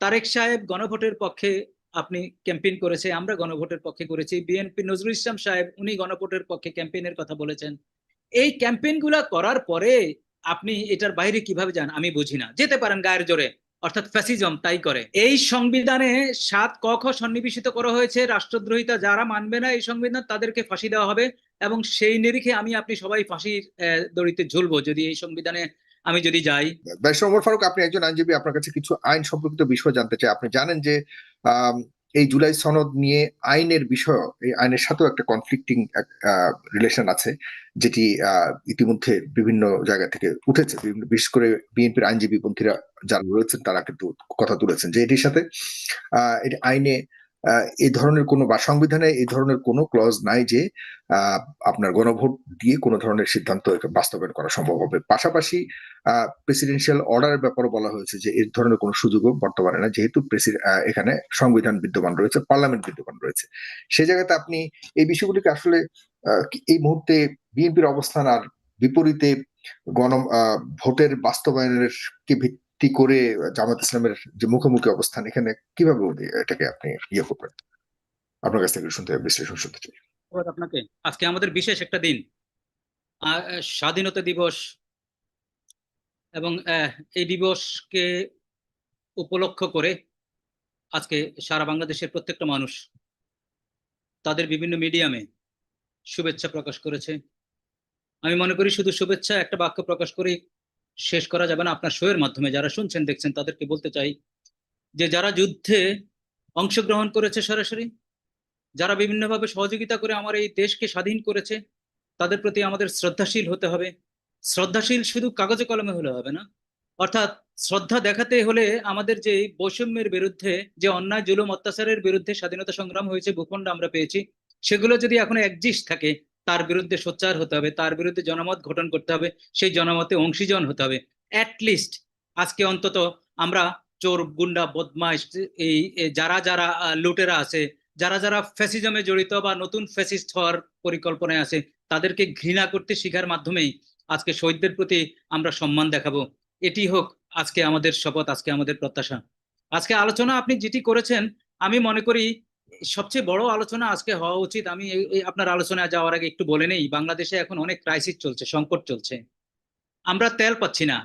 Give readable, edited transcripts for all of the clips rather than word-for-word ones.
তারেক সাহেব গণভোটের পক্ষে আপনি ক্যাম্পেইন করেছে, আমরা গণভোটের পক্ষে করেছি, বিএনপি নজরুল ইসলাম সাহেব উনি গণভোটের পক্ষে ক্যাম্পেইনের কথা বলেছেন। এই ক্যাম্পেইন গুলা করার পরে আপনি এটার বাইরে কিভাবে যান আমি বুঝি না। যেতে পারেন গায়ের জোরে, অর্থাৎ ফ্যাসিজম তাই করে। এই সংবিধানে 7 ক খ সন্নিবেশিত করা হয়েছে, রাষ্ট্রদ্রোহিতা যারা মানবে না এই সংবিধান তাদেরকে ফাঁসি দেওয়া হবে, এবং সেই নিরিখে আমি আপনি সবাই ফাঁসির দড়িতে ঝুলবো যদি এই সংবিধানে আমি যদি যাই। ব্যারিস্টার ওমর ফারুক, আপনি একজন আইনজীবী, আপনার কাছে কিছু আইন সম্পর্কিত বিষয় জানতে চাই। আপনি জানেন যে আম, এই জুলাই সনদ নিয়ে আইনের বিষয়, এই আইনের সাথেও একটা কনফ্লিক্টিং রিলেশন আছে, যেটি ইতিমধ্যে বিভিন্ন জায়গা থেকে উঠেছে। বিশেষ করে বিএনপির আইনজীবী পন্থীরা যারা রয়েছেন তারা কিন্তু কথা তুলেছেন যে এটির সাথে এটি আইনে এই ধরনের কোনো বা সংবিধানে এই ধরনের কোনো ক্লজ নাই যে আহ, আপনার গণভোট দিয়ে কোনো ধরনের সিদ্ধান্ত বাস্তবায়ন করা সম্ভব হবে। পাশাপাশি প্রেসিডেন্সিয়াল অর্ডারের ব্যাপারে বলা হয়েছে যে এই ধরনের কোনো সুযোগও বর্তমানে না, যেহেতু এখানে সংবিধান বিদ্যমান রয়েছে, পার্লামেন্ট বিদ্যমান রয়েছে। সেই জায়গাতে আপনি এই বিষয়গুলিকে আসলে এই মুহূর্তে বিএনপির অবস্থান আর বিপরীতে গণ ভোটের বাস্তবায়নের কে ভিত্তি করে জামাত ইসলামের যে মুখোমুখি অবস্থান, এখানে কিভাবে এটাকে আপনি ইয়ে করবেন? আপনার কাছ থেকে শুনতে, বিশ্লেষণ শুনতে চাই। ধন্যবাদ আপনাকে। আজকে আমাদের বিশেষ একটা দিন, স্বাধীনতা দিবস, এবং এই দিবসকে উপলক্ষ করে আজকে সারা বাংলাদেশের প্রত্যেকটা মানুষ তাদের বিভিন্ন মিডিয়ামে শুভেচ্ছা প্রকাশ করেছে। আমি মনে করি শুধু শুভেচ্ছা একটা বাক্য প্রকাশ করে শেষ করা যাবে না। আপনার শোয়ের মাধ্যমে যারা শুনছেন দেখছেন তাদেরকে বলতে চাই যে যারা যুদ্ধে অংশগ্রহণ করেছে সরাসরি, যারা বিভিন্নভাবে সহযোগিতা করে আমার এই দেশকে স্বাধীন করেছে, তাদের প্রতি আমাদের শ্রদ্ধাশীল হতে হবে। শ্রদ্ধাশীল শুধু কাগজে কলমে হলে হবে না, অর্থাৎ শ্রদ্ধা দেখাতে হলে আমাদের যে বৈষম্যের বিরুদ্ধে, যে অন্যায় জুলুম অত্যাচারের বিরুদ্ধে স্বাধীনতা সংগ্রাম হয়েছে, ভূখণ্ড আমরা পেয়েছি, সেগুলো যদি এখনো একজিস্ট থাকে তার বিরুদ্ধে সোচ্চার হতে হবে, তার বিরুদ্ধে জনমত গঠন করতে হবে, সেই জনমতে অংশীজন হতে হবে। অ্যাটলিস্ট আজকে অন্তত আমরা চোর গুন্ডা বদমাইশ, এই যারা যারা লুটেরা আছে, যারা যারা ফ্যাসিজমে জড়িত বা নতুন ফ্যাসিস্ট হওয়ার পরিকল্পনায় আছে, তাদেরকে ঘৃণা করতে শিখার মাধ্যমেই আজকে শহীদদের প্রতি আমরা সম্মান দেখাবো। এটি হোক আজকে আমাদের শপথ, আজকে আমাদের প্রত্যাশা। আজকে আলোচনা আপনি যেটি করেছেন, আমি মনে করি সবচেয়ে বড় আলোচনা আজকে হওয়া উচিত। আমি আপনার আলোচনায় যাওয়ার আগে একটু বলে নেই, বাংলাদেশে এখন অনেক ক্রাইসিস চলছে, সংকট চলছে, আমরা তেল পাচ্ছি না।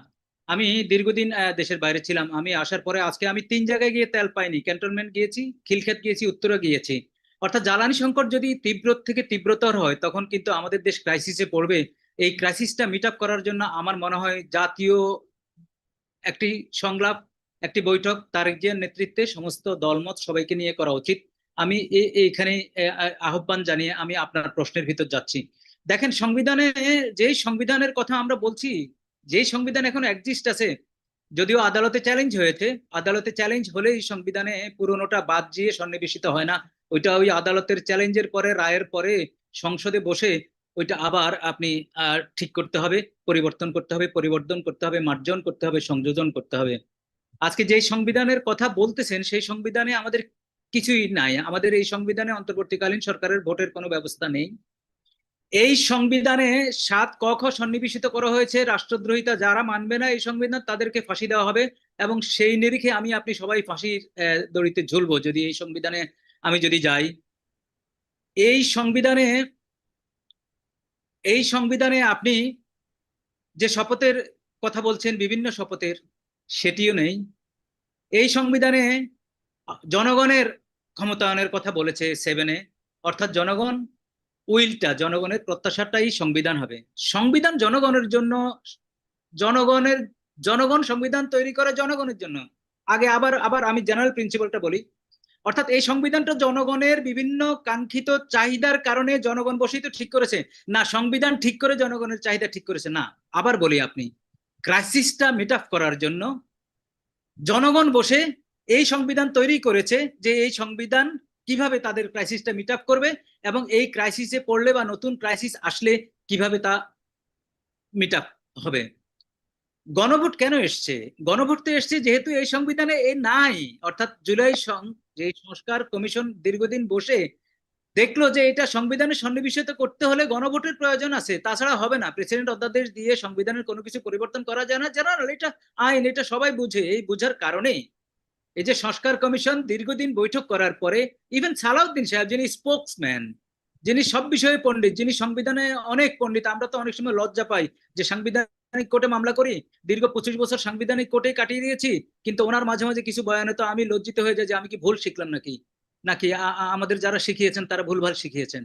আমি দীর্ঘদিন দেশের বাইরে ছিলাম, আমি আসার পরে আজকে আমি 3 জায়গায় গিয়ে তেল পাইনি। ক্যান্টনমেন্ট গিয়েছি, খিলক্ষেত গিয়েছি, উত্তরা গিয়েছি। অর্থাৎ জ্বালানি সংকট যদি তীব্র থেকে তীব্রতর হয় তখন কিন্তু আমাদের দেশ ক্রাইসিসে পড়বে। এই ক্রাইসিসটা মিট আপ করার জন্য আমার মনে হয় জাতীয় একটি সংলাপ, একটি বৈঠক তারেক জিয়ার নেতৃত্বে সমস্ত দলমত সবাইকে নিয়ে করা উচিত। আমি এইখানে আহ্বান জানিয়ে আমি আপনার প্রশ্নের ভিতর যাচ্ছি। দেখেন, সংবিধানে যেই সংবিধানের কথা আমরা বলছি, যেই সংবিধান এখন একজিস্ট আছে, যদিও আদালতে চ্যালেঞ্জ হয়েছে, আদালতে চ্যালেঞ্জ হলে এই সংবিধানে পুরোনোটা বাদ দিয়ে সন্নিবেশিত হয় না। ওইটা ওই আদালতের চ্যালেঞ্জের পরে, রায়ের পরে সংসদে বসে ওইটা আবার আপনি ঠিক করতে হবে, পরিবর্তন করতে হবে, পরিবর্তন করতে হবে, মার্জন করতে হবে, সংযোজন করতে হবে। আজকে যেই সংবিধানের কথা বলতেছেন সেই সংবিধানে আমাদের কিছুই নাই। আমাদের এই সংবিধানে অন্তর্বর্তীকালীন সরকারের ভোটের কোনো ব্যবস্থা নেই। এই সংবিধানে 7 ক খ সন্নিবেশিত করা হয়েছে, রাষ্ট্রদ্রোহিতা যারা মানবে না এই সংবিধান তাদেরকে ফাঁসি দেওয়া হবে, এবং সেই নিরিখে আমি আপনি সবাই ফাঁসির দড়িতে ঝুলবো যদি এই সংবিধানে আমি যদি যাই। এই সংবিধানে, এই সংবিধানে আপনি যে শপথের কথা বলছেন, বিভিন্ন শপথের, সেটিও নেই। এই সংবিধানে জনগণের ক্ষমতায়নের কথা বলেছে 7-এ, অর্থাৎ জনগণ উইলটা, জনগণের প্রত্যাশাটাই সংবিধান হবে। সংবিধান জনগণের জন্য, জনগণের, জনগণ সংবিধান তৈরি করে জনগণের জন্য। আগে আবার আবার আমি জেনারেল প্রিন্সিপালটা বলি, অর্থাৎ এই সংবিধানটা জনগণের বিভিন্ন কাঙ্ক্ষিত চাহিদার কারণে জনগণ বসেই তো ঠিক করেছে না, সংবিধান ঠিক করে জনগণের চাহিদা ঠিক করেছে না। আবার বলি, আপনি ক্রাইসিসটা মিট আপ করার জন্য জনগণ বসে এই সংবিধান তৈরি করেছে, যে এই সংবিধান কিভাবে তাদের ক্রাইসিসটা মিট আপ করবে, এবং এই ক্রাইসিসে পড়লে বা নতুন ক্রাইসিস আসলে কিভাবে তা মিট আপ হবে। গণভোট কেন এসছে? গণভোট তো এসছে যেহেতু এই সংবিধানে এ নাই, অর্থাৎ জুলাই যে সংস্কার কমিশন দীর্ঘদিন বসে দেখলো যে এটা সংবিধানে সন্নিবেশিত করতে হলে গণভোটের প্রয়োজন আছে, তাছাড়া হবে না। প্রেসিডেন্ট অধ্যাদেশ দিয়ে সংবিধানের কোনো কিছু পরিবর্তন করা যায় না, জেনারেল এটা আইন, এটা সবাই বুঝে। এই বুঝার কারণে এই যে সংস্কার কমিশন দীর্ঘদিন বৈঠক করার পরে ইভেন সালাউদ্দিন সাহেব যিনি স্পোকসম্যান, যিনি সব বিষয়ে পণ্ডিত, যিনি সংবিধানে অনেক পণ্ডিত, আমরা তো অনেক সময় লজ্জা পাই যে সাংবিধানিক কোর্টে মামলা করি, দীর্ঘ 25 বছর সাংবিধানিক কোর্টে কাটিয়ে দিয়েছি, কিন্তু ওনার মাঝে মাঝে কিছু বয়ানে তো আমি লজ্জিত হয়ে যাই যে আমি কি ভুল শিখলাম নাকি, নাকি আমাদের যারা শিখিয়েছেন তারা ভুলভাল শিখিয়েছেন।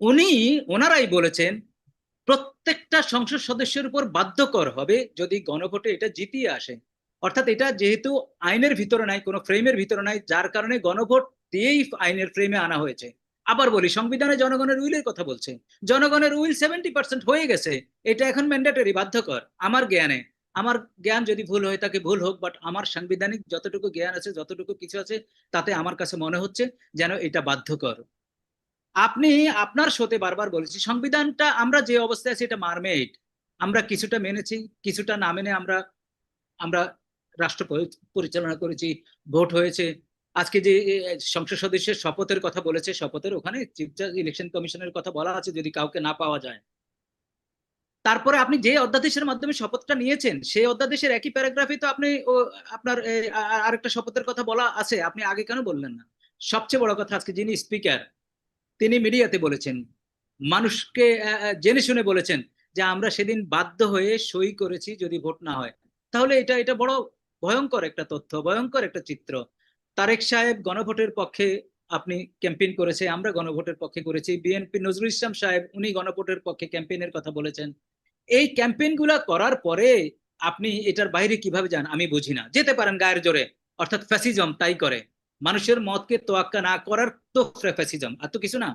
উনি ওনারাই বলেছেন প্রত্যেকটা সংসদ সদস্যের উপর বাধ্যকর হবে যদি গণভোটে এটা জিতিয়ে আসে। অর্থাৎ এটা যেহেতু আইনের ভিতরে নাই, কোনো ফ্রেমের ভিতরে নাই, যার কারণে গণভোট দিয়েই আইনের ফ্রেমে আনা হয়েছে। আবার বলি, সংবিধানে জনগণের উইলের কথা বলছে, জনগণের উইল 70% হয়ে গেছে, এটা এখন ম্যান্ডেটরি, বাধ্যকর। আমার জ্ঞানে, আমার জ্ঞান যদি ভুল হয়ে থাকে ভুল হোক, বাট আমার সাংবিধানিক যতটুকু জ্ঞান আছে, যতটুকু কিছু আছে, তাতে আমার কাছে মনে হচ্ছে যেন এটা বাধ্যকর। আপনি আপনার শোতে বারবার বলেছি সংবিধানটা আমরা যে অবস্থায় আছি এটা মারমেড, আমরা কিছুটা মেনেছি, কিছুটা না মেনে আমরা আমরা রাষ্ট্র পরিচালনা করেছি, ভোট হয়েছে। আজকে যে সংসদ সদস্যের শপথের কথা বলেছে, শপথের ওখানে চিফ জাজ ইলেকশন কমিশনের কথা বলা আছে যদি কাউকে না পাওয়া যায়। তারপরে আপনি যে অধ্যাদেশের মাধ্যমে শপথটা নিয়েছেন সেই অধ্যাদেশের একই প্যারাগ্রাফে তো আপনি আপনার আরেকটা শপথের কথা বলা আছে, আপনি আগে কেন বললেন না? সবচেয়ে বড় কথা, আজকে যিনি স্পিকার তিনি মিডিয়াতে বলেছেন, মানুষকে জেনে শুনে বলেছেন যে আমরা সেদিন বাধ্য হয়ে সই করেছি যদি ভোট না হয়। তাহলে এটা এটা বড় ভয়ঙ্কর একটা তথ্য, ভয়ঙ্কর একটা চিত্র। তারেক সাহেব গণভোটের পক্ষে আপনি ক্যাম্পেইন করেছে, আমরা গণভোটের পক্ষে করেছি, বিএনপি নজরুল ইসলাম সাহেব উনি গণভোটের পক্ষে ক্যাম্পেইনের কথা বলেছেন। এই ক্যাম্পেইন গুলা করার পরে আপনি এটার বাইরে কিভাবে যান আমি বুঝি না। যেতে পারেন গায়ের জোরে, অর্থাৎ ফ্যাসিজম তাই করে, মানুষের মতকে তোয়াক্কা না করার তো ফ্যাসিজম, আর তো কিছু না।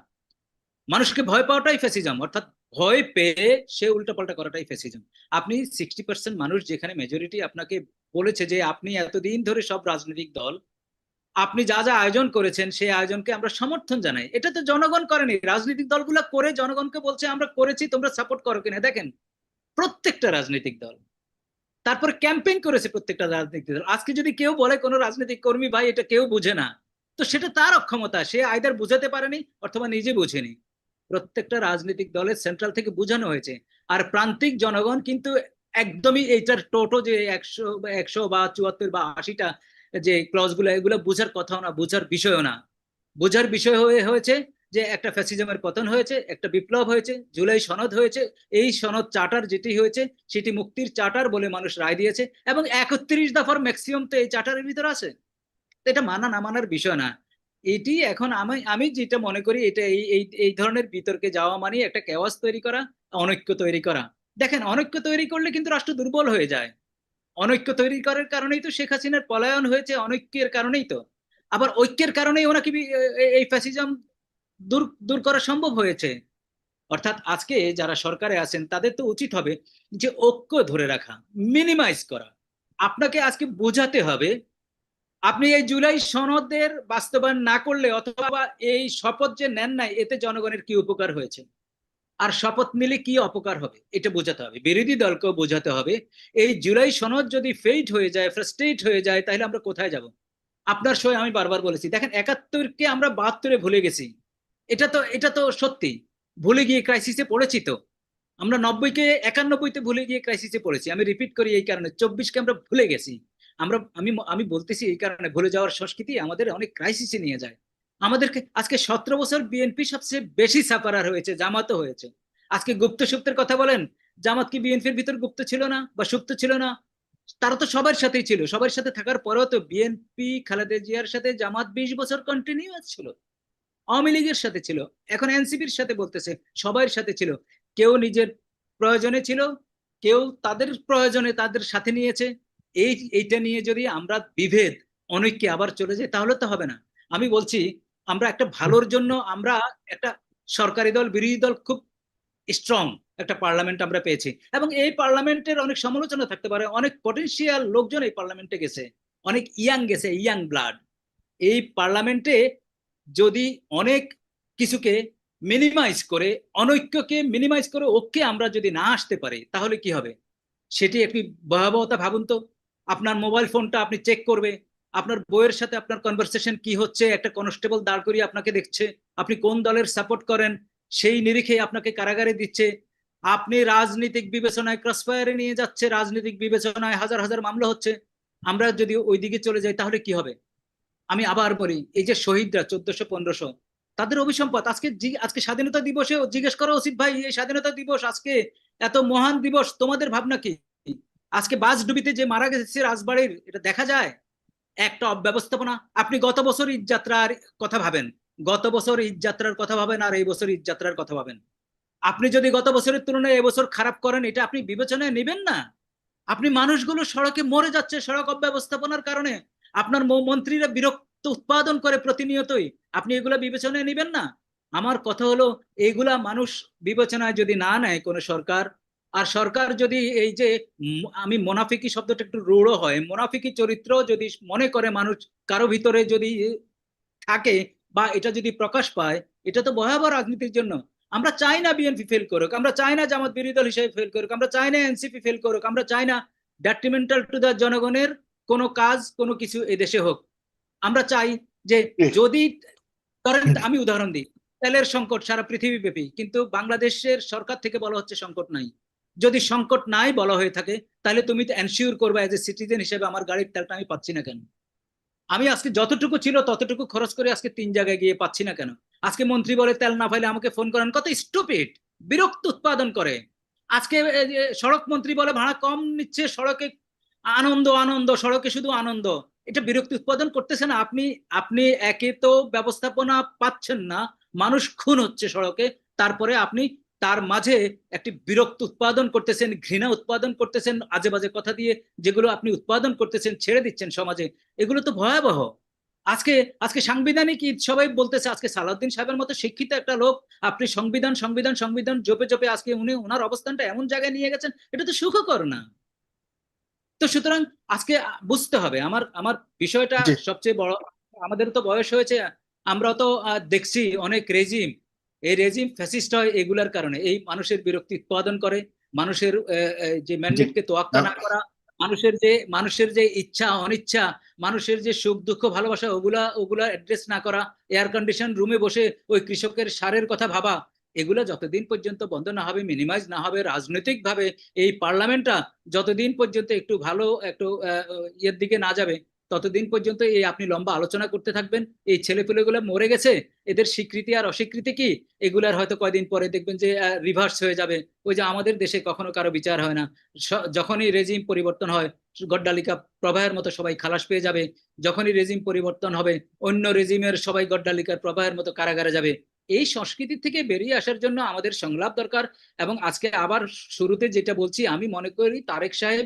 মানুষকে ভয় পাওয়াটাই ফ্যাসিজম, অর্থাৎ ভয় পেয়ে সে উল্টাপাল্টা করাটাই ফ্যাসিজম। আপনি 60% মানুষ যেখানে মেজরিটি আপনাকে বলেছে যে আপনি এতদিন ধরে সব রাজনৈতিক দল আপনি যা যা আয়োজন করেছেন সেই আয়োজনকে আমরা সমর্থন জানাই, এটা তো জনগণ করেনি, রাজনৈতিক দলগুলো করে জনগণকে বলছে আমরা করেছি তোমরা সাপোর্ট করো কিনা। দেখেন প্রত্যেকটা রাজনৈতিক দল, তারপর ক্যাম্পেইন করেছে প্রত্যেকটা রাজনৈতিক দল। আজকে যদি কেউ বলে কোনো রাজনৈতিক কর্মী ভাই এটা কেউ বুঝে না, তো সেটা তার অক্ষমতা, সে আইদার বুঝাতে পারেনি অথবা নিজে বুঝেনি। প্রত্যেকটা রাজনৈতিক দলের সেন্ট্রাল থেকে বোঝানো হয়েছে, আর প্রান্তিক জনগণ কিন্তু একদমই এইটার টোটো যে 100 বা 74 বা 80টা যে ক্লজ গুলো এগুলো বোঝার কথাও না, বোঝার বিষয়ও না। বোঝার বিষয় হয়েছে যে একটা ফ্যাসিজমের পতন হয়েছে, একটা বিপ্লব হয়েছে, জুলাই সনদ হয়েছে, এই সনদ চার্টার যেটি হয়েছে সেটি মুক্তির চার্টার বলে মানুষ রায় দিয়েছে, এবং 31 দফার ম্যাক্সিমাম তো এই চার্টারের ভিতরে আছে। এটা মানা না মানার বিষয় না। এটি এখন আমি আমি যেটা মনে করি, এটা এই এই এই ধরনের বিতর্কে যাওয়া মানে একটা কেওয়াস তৈরি করা, অনৈক্য তৈরি করা। দেখেন অনৈক্য তৈরি করলে কিন্তু রাষ্ট্র দুর্বল হয়ে যায়, অনৈক্য তৈরি করার কারণেই তো শেখ হাসিনার পলায়ন হয়েছে, অনৈক্যের কারণেই তো। আবার ঐক্যের কারণেই ওনাকে এই ফ্যাসিজম দূর দূর করা সম্ভব হয়েছে। অর্থাৎ আজকে যারা সরকারে আছেন তাদের তো উচিত হবে যে ঐক্য ধরে রাখা, মিনিমাইজ করা। আপনাকে আজকে বোঝাতে হবে আপনি এই জুলাই সনদের বাস্তবায়ন না করলে অথবা এই শপথ যে নেন নাই এতে জনগণের কি উপকার হয়েছে, আর শপথ নিলে কি অপকার হবে, এটা বোঝাতে হবে। বিরোধী দলকেও বোঝাতে হবে এই জুলাই সনদ যদি ফেইড হয়ে যায়, ফ্রাস্ট্রেট হয়ে যায়, তাহলে আমরা কোথায় যাব। আপনার সঙ্গে আমি বারবার বলেছি, দেখেন 71-কে আমরা 72-এ ভুলে গেছি, এটা তো সত্যি। ভুলে গিয়ে ক্রাইসিসে পড়েছি তো। আমরা 90-কে 91-তে ভুলে গিয়ে ক্রাইসিসে পড়েছি। আমি রিপিট করি এই কারণে, 24-কে আমরা ভুলে গেছি। আমি আমি বলতেছি এই কারণে, ভুলে যাওয়ার সংস্কৃতি আমাদের অনেক ক্রাইসিসে নিয়ে যায় আমাদেরকে। আজকে 17 বছর বিএনপি সবচেয়ে বেশি সাফারার হয়েছে, জামাতও হয়েছে। আজকে গুপ্ত সুপ্তের কথা বলেন, জামাত কি বিএনপির ভিতর গুপ্ত ছিল না বা সুপ্ত ছিল না? তারা তো সবার সাথেই ছিল, সবার সাথে থাকার পরেও তো বিএনপি খালেদা জিয়ার সাথে জামাত 20 বছর কন্টিনিউয়াস ছিল, আওয়ামী লীগের সাথে ছিল, এখন এনসিপির সাথে বলতেছে, সবার সাথে ছিল। কেউ নিজের প্রয়োজনে ছিল, কেউ তাদের প্রয়োজনে তাদের সাথে নিয়েছে। এইটা নিয়ে যদি আমরা বিভেদ অনেককে আবার চলে যাই তাহলে তো হবে না। আমি বলছি আমরা একটা ভালোর জন্য আমরা একটা সরকারি দল বিরোধী দল খুব স্ট্রং একটা পার্লামেন্ট আমরা পেয়েছি, এবং এই পার্লামেন্টের অনেক সমালোচনা থাকতে পারে, অনেক পটেনশিয়াল লোকজন এই পার্লামেন্টে গেছে, অনেক ইয়াং গেছে, ইয়াং ব্লাড এই পার্লামেন্টে। যদি অনেক কিছুকে মিনিমাইজ করে, অনৈক্যকে মিনিমাইজ করে ঐক্যে আমরা যদি না আসতে পারি তাহলে কি হবে, সেটি একটি ভয়াবহতা। ভাবুন তো, আপনার মোবাইল ফোনটা আপনি চেক করবে, আপনার বইয়ের সাথে আপনার কনভারসেশন কি হচ্ছে, একটা কনস্টেবল দাঁড় করিয়ে আপনাকে দেখছে, আপনি কোন দলের সাপোর্ট করেন সেই নিরিখে আপনাকে কারাগারে দিচ্ছে। আপনি রাজনৈতিক বিবেচনায় ক্রসফায়ারে নিয়ে যাচ্ছে, রাজনৈতিক বিবেচনায় হাজার হাজার মামলা হচ্ছে। আমরা যদি ওই দিকে চলে যাই তাহলে কি হবে? আমি আবার বলি, এই যে শহীদরা 1400-1500 তাদের অভিসম্পাদ আজকে স্বাধীনতা দিবসে জিজ্ঞেস করা উচিত, ভাই এই স্বাধীনতা দিবস আজকে এত মহান দিবস, তোমাদের ভাবনা কি? আজকে বাসডুবিতে যে মারা গেছে রাজবাড়ির, এটা দেখা যায় একটা অব্যবস্থাপনা। আপনি গত বছর ঈদযাত্রার কথা ভাবেন, গত বছর ঈদযাত্রার কথা ভাবেন, আর এই বছর ঈদযাত্রার কথা ভাবেন। আপনি যদি গত বছরের তুলনায় এবছর খারাপ করেন, এটা আপনি বিবেচনায় নেবেন না? আপনি মানুষগুলো সড়কে মরে যাচ্ছে সড়ক অব্যবস্থাপনার কারণে, আপনার মন্ত্রীরা বিরক্ত উৎপাদন করে প্রতিনিয়তই, আপনি এগুলা বিবেচনায় নেবেন না? আমার কথা হলো, এইগুলা মানুষ বিবেচনায় যদি না নেয় কোনো সরকার, আর সরকার যদি এই যে আমি মোনাফিকি শব্দটা একটু রূঢ় হয়, মোনাফিকি চরিত্র যদি মনে করে মানুষ কারো ভিতরে যদি থাকে বা এটা যদি প্রকাশ পায়, এটা তো ভয়াবহ রাজনীতির জন্য। আমরা চাই না বিএনপি ফেল করুক, আমরা চাই না জামাত বিরোধী দল হিসেবে ফেল করুক, আমরা চাই না এনসিপি ফেল করুক, আমরা চাই না ডেট্রিমেন্টাল টু দ্য জনগণের কোনো কাজ কোনো কিছু এদেশে হোক। আমরা চাই যে যদি ধরেন, আমি উদাহরণ দিই, তেলের সংকট সারা পৃথিবী ব্যাপী, কিন্তু বাংলাদেশের সরকার থেকে বলা হচ্ছে সংকট নাই। যদি সংকট নাই বলা হয়ে থাকে, তাহলে তুমি তো এনশিওর করবে এজ এ সিটিজেন হিসেবে আমার গাড়ির তেলটা আমি পাচ্ছি না কেন? আমি আজকে যতটুকু ছিল ততটুকু খরচ করে আজকে 3 জায়গায় গিয়ে পাচ্ছি না কেন? আজকে মন্ত্রী বলে তেল না পাইলে আমাকে ফোন করেন, কত স্টুপিড, বিরক্ত উৎপাদন করে। আজকে সড়ক মন্ত্রী বলে ভাড়া কম নিচ্ছে, সড়কে আনন্দ আনন্দ, সড়কে শুধু আনন্দ। এটা বিরক্তি উৎপাদন করতেছে না? আপনি আপনি একে তো ব্যবস্থাপনা পাচ্ছেন না, মানুষ খুন হচ্ছে সড়কে, তারপরে আপনি তার মাঝে একটি বিরক্ত উৎপাদন করতেছেন, ঘৃণা উৎপাদন করতেছেন, আজে বাজে কথা দিয়ে যেগুলো আপনি উৎপাদন করতেছেন, ছেড়ে দিচ্ছেন সমাজে। এগুলো তো ভয়াবহ। আজকে আজকে সাংবিধানিক ঈদ সবাই বলতেছে, আজকে সালাউদ্দিন সাহেবের মতো শিক্ষিত একটা লোক, আপনি সংবিধান সংবিধান সংবিধান জপে জপে আজকে উনি ওনার অবস্থানটা এমন জায়গায় নিয়ে গেছেন, এটা তো সুখকর না। তো সুতরাং আজকে বুঝতে হবে, আমার আমার বিষয়টা জি। সবচেয়ে বড়, আমাদের তো বয়স হয়েছে, আমরা তো দেখছি অনেক রেজিম, এই রেজিম ফ্যাসিস্ট হয় এগুলার কারণে, এই মানুষের বিরক্তি উৎপাদন করে, মানুষের যে জি। ম্যান্ডেটকে তোয়াক্কা না করা, মানুষের যে ইচ্ছা অনিচ্ছা, মানুষের যে সুখ দুঃখ ভালোবাসা, ওগুলা ওগুলা অ্যাড্রেস না করা, এয়ার কন্ডিশন রুমে বসে ওই কৃষকের সারের কথা ভাবা, এগুলা যতদিন পর্যন্ত বন্ধ না হবে, মিনিমাইজ না হবে রাজনৈতিক ভাবে, এই পার্লামেন্টটা যতদিন পর্যন্ত একটু ভালো একটু ইয়ের দিকে না যাবে, ততদিন পর্যন্ত এই আপনি লম্বা আলোচনা করতে থাকবেন। এই ছেলেপেলেগুলো মরে গেছে, এদের স্বীকৃতি আর অস্বীকৃতি কি, এগুলার হয়তো কয়দিন পরে দেখবেন যে রিভার্স হয়ে যাবে। ওই যে আমাদের দেশে কখনো কারো বিচার হয় না, যখনই রেজিম পরিবর্তন হয় গড্ডালিকা প্রবাহের মতো সবাই খালাস পেয়ে যাবে, যখনই রেজিম পরিবর্তন হবে অন্য রেজিমের সবাই গড্ডালিকার প্রবাহের মতো কারাগারে যাবে। এই সংস্কৃতি থেকে বেরিয়ে আসার জন্য আমাদের সংলাপ দরকার। এবং আজকে আবার শুরুতে যেটা বলছি, আমি মনে করি তারেক সাহেব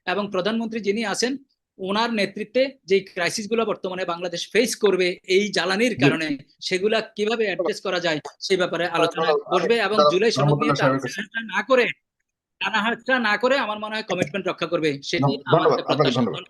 এবং প্রধানমন্ত্রী যিনি আছেন, ওনার নেতৃত্বে যে ক্রাইসিস গুলো বর্তমানে বাংলাদেশ ফেস করবে এই জ্বালানির কারণে, সেগুলা কিভাবে অ্যাড্রেস করা যায় সেই ব্যাপারে আলোচনা বসবে। এবং জুলাই সনদ নিয়ে টানাহাট্টা না করে আমার মনে হয় কমিটমেন্ট রক্ষা করবে, সেটি আমার ধন্যবাদ আপনাকে, প্রত্যাশা। ধন্যবাদ।